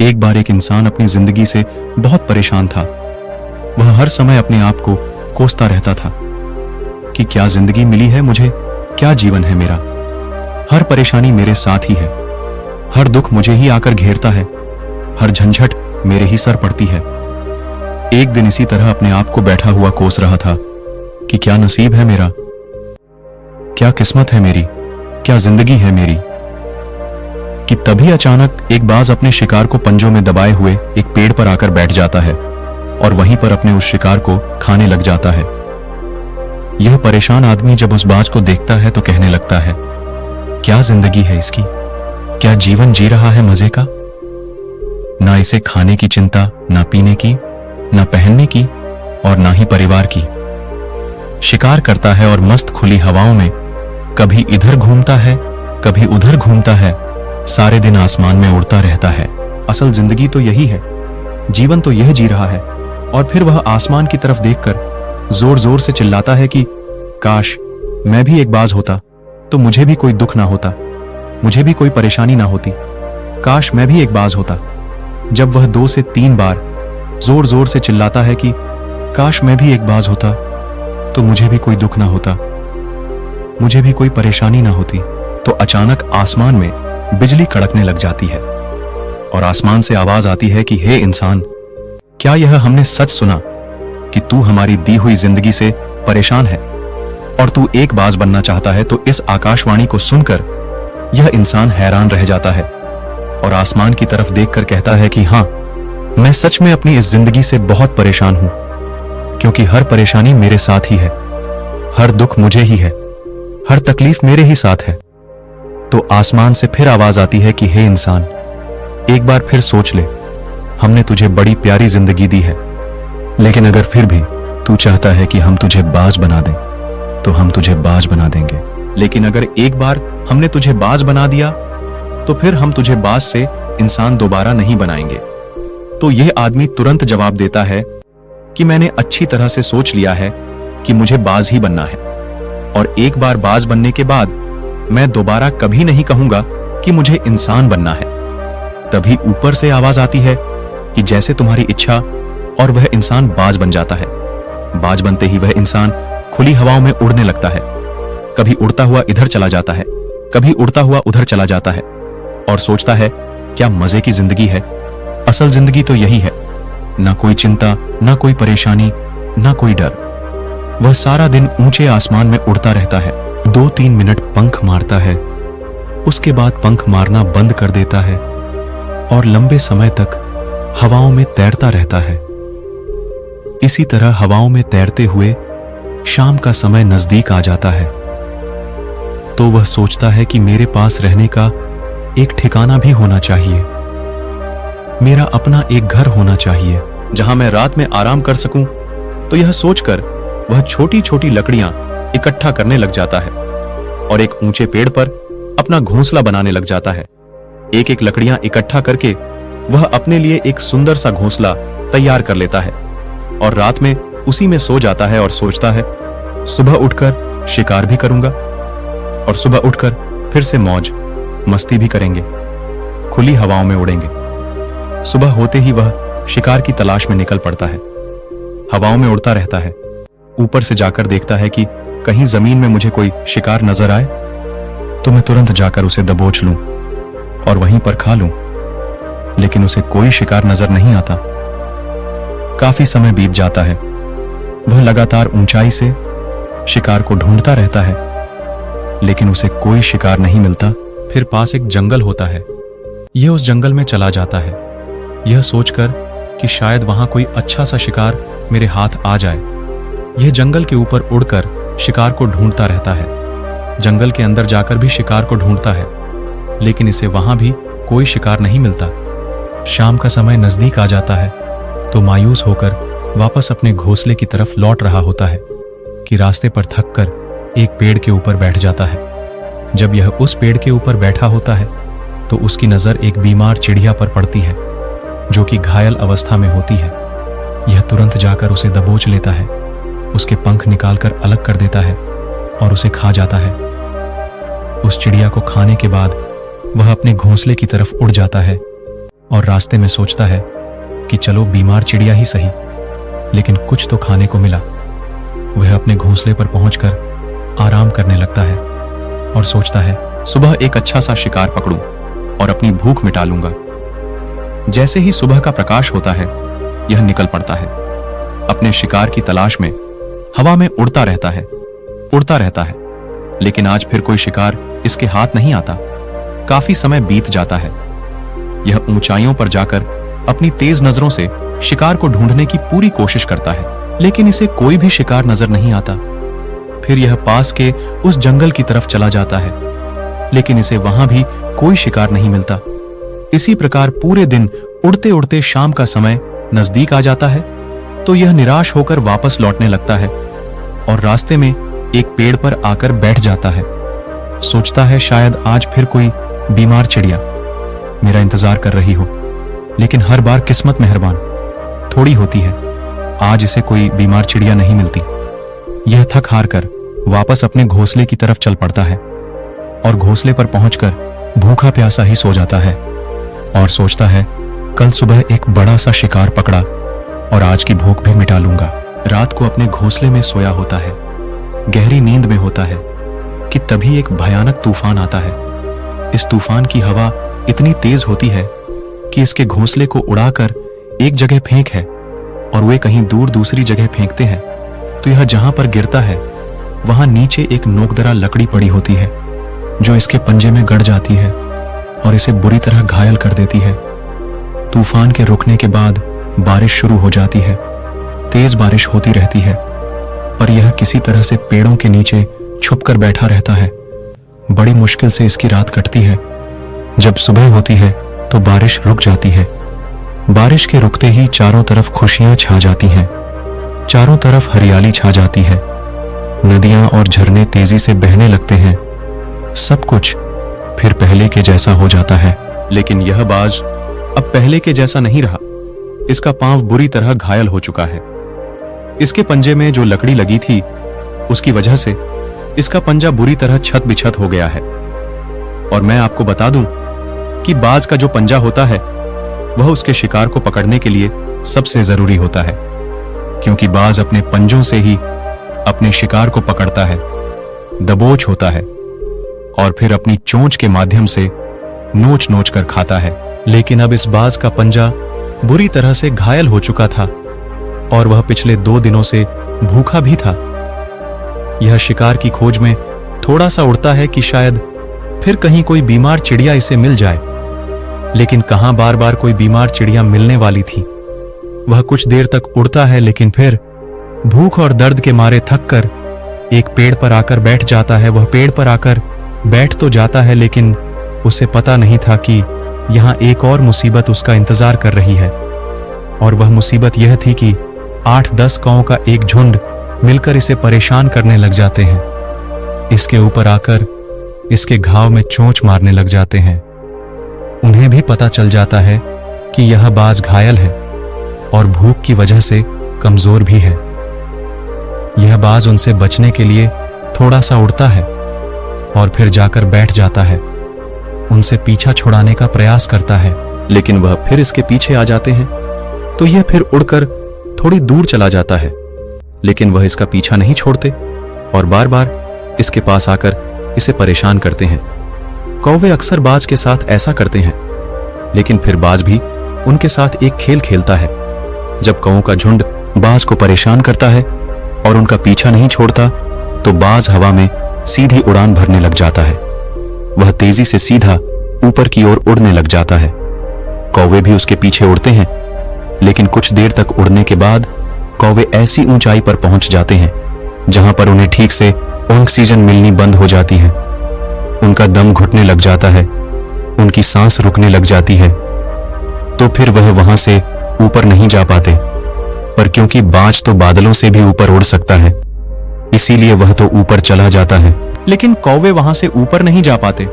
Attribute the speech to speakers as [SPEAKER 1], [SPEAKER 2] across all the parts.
[SPEAKER 1] एक बार एक इंसान अपनी जिंदगी से बहुत परेशान था। वह हर समय अपने आप को कोसता रहता था कि क्या जिंदगी मिली है मुझे, क्या जीवन है मेरा। हर परेशानी मेरे साथ ही है, हर दुख मुझे ही आकर घेरता है, हर झंझट मेरे ही सर पड़ती है। एक दिन इसी तरह अपने आप को बैठा हुआ कोस रहा था कि क्या नसीब है मेरा, क्या किस्मत है मेरी, क्या जिंदगी है मेरी, कि तभी अचानक एक बाज अपने शिकार को पंजों में दबाए हुए एक पेड़ पर आकर बैठ जाता है और वहीं पर अपने उस शिकार को खाने लग जाता है। यह परेशान आदमी जब उस बाज को देखता है तो कहने लगता है, क्या जिंदगी है इसकी, क्या जीवन जी रहा है मजे का। ना इसे खाने की चिंता, ना पीने की, ना पहनने की और ना ही परिवार की। शिकार करता है और मस्त खुली हवाओं में कभी इधर घूमता है, कभी उधर घूमता है, सारे दिन आसमान में उड़ता रहता है। असल जिंदगी तो यही है, जीवन तो यह जी रहा है। और फिर वह आसमान की तरफ देखकर जोर जोर से चिल्लाता है कि काश मैं भी एक बाज होता तो मुझे भी कोई दुख ना होता, मुझे भी कोई परेशानी ना होती। काश मैं भी एक बाज होता। जब वह 2 से 3 बार जोर जोर से चिल्लाता है कि काश मैं भी एक बाज होता तो मुझे भी कोई दुख ना होता, मुझे भी कोई परेशानी ना होती, तो अचानक आसमान में बिजली कड़कने लग जाती है और आसमान से आवाज आती है कि हे इंसान, क्या यह हमने सच सुना कि तू हमारी दी हुई जिंदगी से परेशान है और तू एक बाज बनना चाहता है। तो इस आकाशवाणी को सुनकर यह इंसान हैरान रह जाता है और आसमान की तरफ देखकर कहता है कि हाँ, मैं सच में अपनी इस जिंदगी से बहुत परेशान हूं, क्योंकि हर परेशानी मेरे साथ ही है, हर दुख मुझे ही है, हर तकलीफ मेरे ही साथ है। तो आसमान से फिर आवाज आती है कि हे इंसान, एक बार फिर सोच ले, हमने तुझे बड़ी प्यारी जिंदगी दी है, लेकिन अगर फिर भी तू चाहता है कि हम तुझे बाज बना दें तो हम तुझे बाज बना देंगे। लेकिन अगर एक बार हमने तुझे बाज बना दिया तो फिर हम तुझे बाज से इंसान दोबारा नहीं बनाएंगे। तो यह आदमी तुरंत जवाब देता है कि मैंने अच्छी तरह से सोच लिया है कि मुझे बाज ही बनना है, और एक बार बाज बनने के बाद मैं दोबारा कभी नहीं कहूंगा कि मुझे इंसान बनना है। तभी ऊपर से आवाज आती है कि जैसे तुम्हारी इच्छा, और वह इंसान बाज बन जाता है। बाज बनते ही वह इंसान खुली हवाओं में उड़ने लगता है, कभी उड़ता हुआ इधर चला जाता है, कभी उड़ता हुआ उधर चला जाता है और सोचता है क्या मजे की जिंदगी है। असल जिंदगी तो यही है, ना कोई चिंता, ना कोई परेशानी, ना कोई डर। वह सारा दिन ऊंचे आसमान में उड़ता रहता है, 2-3 मिनट पंख मारता है, उसके बाद पंख मारना बंद कर देता है और लंबे समय तक हवाओं में तैरता रहता है। इसी तरह हवाओं में तैरते हुए शाम का समय नजदीक आ जाता है तो वह सोचता है कि मेरे पास रहने का एक ठिकाना भी होना चाहिए, मेरा अपना एक घर होना चाहिए जहां मैं रात में आराम कर सकूं। तो यह सोचकर वह छोटी छोटी लकड़ियां इकट्ठा करने लग जाता है और एक ऊंचे पेड़ पर अपना घोंसला बनाने लग जाता है। एक एक लकड़ियां इकट्ठा करके वह अपने लिए एक सुंदर सा घोंसला तैयार कर लेता है और रात में उसी में सो जाता है और सोचता है सुबह उठकर शिकार भी करूंगा और सुबह उठकर फिर से मौज मस्ती भी करेंगे, खुली हवाओं में उड़ेंगे। सुबह होते ही वह शिकार की तलाश में निकल पड़ता है, हवाओं में उड़ता रहता है। ऊपर से जाकर देखता है कि कहीं जमीन में मुझे कोई शिकार नजर आए तो मैं तुरंत जाकर उसे दबोच लूं और वहीं पर खा लूं, लेकिन उसे कोई शिकार नजर नहीं आता। काफी समय बीत जाता है, वह लगातार ऊंचाई से शिकार को ढूंढता रहता है, लेकिन उसे कोई शिकार नहीं मिलता। फिर पास एक जंगल होता है, यह उस जंगल में चला जाता है, यह सोचकर कि शायद वहां कोई अच्छा सा शिकार मेरे हाथ आ जाए। यह जंगल के ऊपर उड़कर शिकार को ढूंढता रहता है, जंगल के अंदर जाकर भी शिकार को ढूंढता है, लेकिन इसे वहां भी कोई शिकार नहीं मिलता। शाम का समय नजदीक आ जाता है तो मायूस होकर वापस अपने घोंसले की तरफ लौट रहा होता है कि रास्ते पर थककर एक पेड़ के ऊपर बैठ जाता है। जब यह उस पेड़ के ऊपर बैठा होता है तो उसकी नजर एक बीमार चिड़िया पर पड़ती है जो कि घायल अवस्था में होती है। यह तुरंत जाकर उसे दबोच लेता है, उसके पंख निकालकर अलग कर देता है और उसे खा जाता है। उस चिड़िया को खाने के बाद वह अपने घोंसले की तरफ उड़ जाता है और रास्ते में सोचता है कि चलो बीमार चिड़िया ही सही, लेकिन कुछ तो खाने को मिला। वह अपने घोंसले पर पहुंचकर आराम करने लगता है और सोचता है सुबह एक अच्छा सा शिकार पकड़ूं और अपनी भूख मिटा लूंगा। जैसे ही सुबह का प्रकाश होता है, यह निकल पड़ता है अपने शिकार की तलाश में। हवा में उड़ता रहता है, लेकिन आज फिर कोई शिकार इसके हाथ नहीं आता। काफी समय बीत जाता है। यह ऊंचाइयों पर जाकर अपनी तेज नजरों से शिकार को ढूंढने की पूरी कोशिश करता है, लेकिन इसे कोई भी शिकार नजर नहीं आता। फिर यह पास के उस जंगल की तरफ चला जाता है, लेकिन इसे वहां भी कोई शिकार नहीं मिलता। इसी प्रकार पूरे दिन उड़ते उड़ते शाम का समय नजदीक आ जाता है, तो यह निराश होकर वापस लौटने लगता है और रास्ते में एक पेड़ पर आकर बैठ जाता है। सोचता है शायद आज फिर कोई बीमार चिड़िया मेरा इंतजार कर रही हो, लेकिन हर बार किस्मत मेहरबान थोड़ी होती है। आज इसे कोई बीमार चिड़िया नहीं मिलती। यह थक हार कर वापस अपने घोंसले की तरफ चल पड़ता है और घोंसले पर पहुंचकर भूखा प्यासा ही सो जाता है और सोचता है कल सुबह एक बड़ा सा शिकार पकड़ा और आज की भूख भी मिटा लूंगा। रात को अपने घोंसले में सोया होता है, गहरी नींद में होता है कि तभी एक भयानक तूफान आता है। इस तूफान की हवा इतनी तेज होती है कि इसके घोंसले को उड़ाकर एक जगह फेंक है और वे कहीं दूर दूसरी जगह फेंकते हैं, तो यह जहां पर गिरता है वहां नीचे एक नोकदरा लकड़ी पड़ी होती है जो इसके पंजे में गड़ जाती है और इसे बुरी तरह घायल कर देती है। तूफान के रुकने के बाद बारिश शुरू हो जाती है। तेज बारिश होती रहती है, पर यह किसी तरह से पेड़ों के नीचे छुपकर बैठा रहता है। बड़ी मुश्किल से इसकी रात कटती है। जब सुबह होती है तो बारिश रुक जाती है। बारिश के रुकते ही चारों तरफ खुशियां छा जाती हैं, चारों तरफ हरियाली छा जाती है। नदियां और झरने तेजी से बहने लगते हैं। सब कुछ फिर पहले के जैसा हो जाता है। लेकिन यह बाज अब पहले के जैसा नहीं रहा। इसका पांव बुरी तरह घायल हो चुका है। इसके पंजे में जो लकड़ी लगी थी उसकी वजह से इसका पंजा बुरी तरह छत बिछत हो गया है। और मैं आपको बता दूं कि बाज का जो पंजा होता है वह उसके शिकार को पकड़ने के लिए सबसे जरूरी होता है, क्योंकि बाज अपने पंजों से ही अपने शिकार को पकड़ता है, दबोच होता है और फिर अपनी चोंच के माध्यम से नोच नोच कर खाता है। लेकिन अब इस बाज का पंजा बुरी तरह से घायल हो चुका था और वह पिछले 2 दिनों से भूखा भी था। यह शिकार की खोज में थोड़ा सा उड़ता है कि शायद फिर कहीं कोई बीमार चिड़िया इसे मिल जाए, लेकिन कहां बार बार कोई बीमार चिड़िया मिलने वाली थी। वह कुछ देर तक उड़ता है, लेकिन फिर भूख और दर्द के मारे थक कर एक पेड़ पर आकर बैठ जाता है। वह पेड़ पर आकर बैठ तो जाता है, लेकिन उसे पता नहीं था कि यहां एक और मुसीबत उसका इंतजार कर रही है। और वह मुसीबत यह थी कि 8-10 काओं का एक झुंड मिलकर इसे परेशान करने लग जाते हैं। इसके ऊपर आकर इसके घाव में चोंच मारने लग जाते हैं। उन्हें भी पता चल जाता है कि यह बाज घायल है और भूख की वजह से कमजोर भी है। यह बाज उनसे बचने के लिए थोड़ा सा उड़ता है और फिर जाकर बैठ जाता है। उनसे पीछा छुड़ाने का प्रयास करता है, लेकिन वह फिर इसके पीछे आ जाते हैं, तो यह फिर उड़कर थोड़ी दूर चला जाता है। लेकिन वह इसका पीछा नहीं छोड़ते और बार बार इसके पास आकर इसे परेशान करते हैं। कौवे अक्सर बाज के साथ ऐसा करते हैं, लेकिन फिर बाज भी उनके साथ एक खेल खेलता है। जब कौओं का झुंड बाज को परेशान करता है और उनका पीछा नहीं छोड़ता, तो बाज हवा में सीधी उड़ान भरने लग जाता है। वह तेजी से सीधा ऊपर की ओर उड़ने लग जाता है। कौवे भी उसके पीछे उड़ते हैं, लेकिन कुछ देर तक उड़ने के बाद कौवे ऐसी ऊंचाई पर पहुंच जाते हैं जहां पर उन्हें ठीक से ऑक्सीजन मिलनी बंद हो जाती है। उनका दम घुटने लग जाता है, उनकी सांस रुकने लग जाती है, तो फिर वह वहां से ऊपर नहीं जा पाते। पर क्योंकि बाज तो बादलों से भी ऊपर उड़ सकता है, इसीलिए वह तो ऊपर चला जाता है। लेकिन कौवे वहां से ऊपर नहीं जा पाते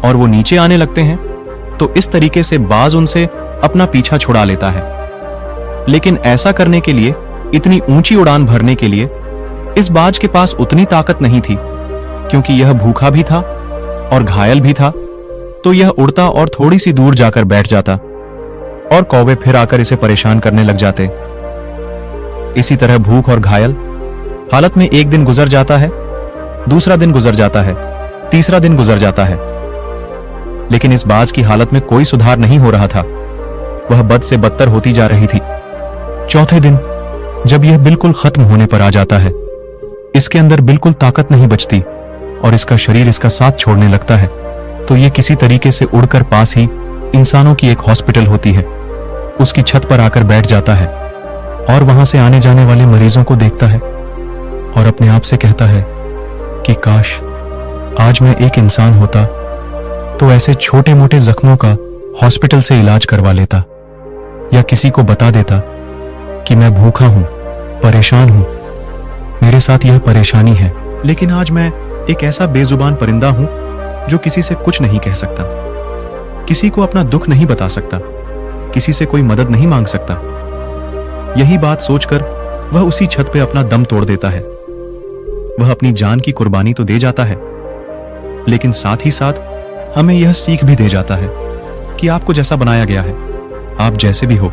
[SPEAKER 1] और वो नीचे आने लगते हैं, तो इस तरीके से बाज उनसे अपना पीछा छुड़ा लेता है। लेकिन ऐसा करने के लिए, इतनी ऊंची उड़ान भरने के लिए इस बाज के पास उतनी ताकत नहीं थी, क्योंकि यह भूखा भी था और घायल भी था। तो यह उड़ता और थोड़ी सी दूर जाकर बैठ जाता और कौवे फिर आकर इसे परेशान करने लग जाते। इसी तरह भूख और घायल हालत में एक दिन गुजर जाता है, दूसरा दिन गुजर जाता है, तीसरा दिन गुजर जाता है, लेकिन इस बाज की हालत में कोई सुधार नहीं हो रहा था। वह बद से बदतर होती जा रही थी। चौथे दिन जब यह बिल्कुल खत्म होने पर आ जाता है, इसके अंदर बिल्कुल ताकत नहीं बचती और इसका शरीर इसका साथ छोड़ने लगता है, तो यह किसी तरीके से उड़कर पास ही इंसानों की एक हॉस्पिटल होती है, उसकी छत पर आकर बैठ जाता है और वहां से आने जाने वाले मरीजों को देखता है और अपने आप से कहता है कि काश आज मैं एक इंसान होता तो ऐसे छोटे मोटे जख्मों का हॉस्पिटल से इलाज करवा लेता, या किसी को बता देता कि मैं भूखा हूं, परेशान हूं, मेरे साथ यह परेशानी है, लेकिन आज मैं एक ऐसा बेजुबान परिंदा हूं जो किसी से कुछ नहीं कह सकता, किसी को अपना दुख नहीं बता सकता, किसी से कोई मदद नहीं मांग सकता। यही बात सोचकर वह उसी छत पे अपना दम तोड़ देता है। वह अपनी जान की कुर्बानी तो दे जाता है, लेकिन साथ ही साथ हमें यह सीख भी दे जाता है कि आपको जैसा बनाया गया है, आप जैसे भी हो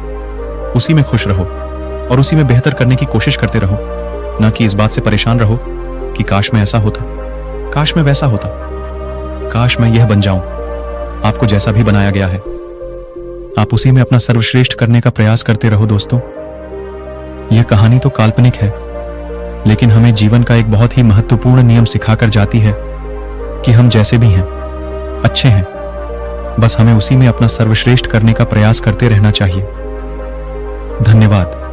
[SPEAKER 1] उसी में खुश रहो और उसी में बेहतर करने की कोशिश करते रहो, ना कि इस बात से परेशान रहो कि काश मैं ऐसा होता, काश मैं वैसा होता, काश मैं यह बन जाऊं। आपको जैसा भी बनाया गया है आप उसी में अपना सर्वश्रेष्ठ करने का प्रयास करते रहो। दोस्तों, यह कहानी तो काल्पनिक है, लेकिन हमें जीवन का एक बहुत ही महत्वपूर्ण नियम सिखाकर जाती है कि हम जैसे भी हैं अच्छे हैं, बस हमें उसी में अपना सर्वश्रेष्ठ करने का प्रयास करते रहना चाहिए। धन्यवाद।